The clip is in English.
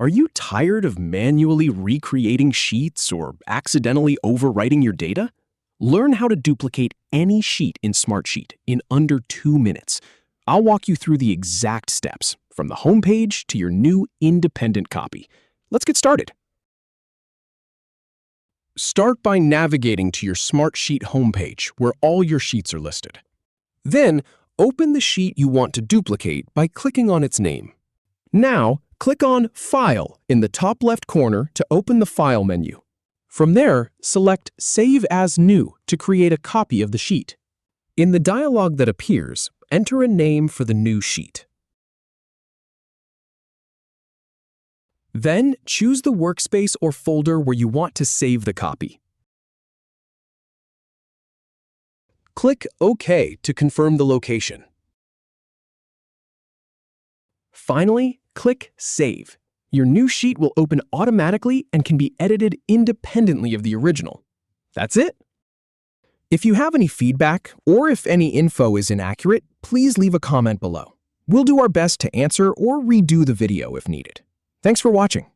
Are you tired of manually recreating sheets or accidentally overwriting your data? Learn how to duplicate any sheet in Smartsheet in under 2 minutes. I'll walk you through the exact steps, from the home page to your new independent copy. Let's get started. Start by navigating to your Smartsheet homepage, where all your sheets are listed. Then, open the sheet you want to duplicate by clicking on its name. Now, click on File in the top left corner to open the File menu. From there, select Save as New to create a copy of the sheet. In the dialog that appears, enter a name for the new sheet. Then, choose the workspace or folder where you want to save the copy. Click OK to confirm the location. Finally, click Save. Your new sheet will open automatically and can be edited independently of the original. That's it. If you have any feedback or if any info is inaccurate, please leave a comment below. We'll do our best to answer or redo the video if needed. Thanks for watching.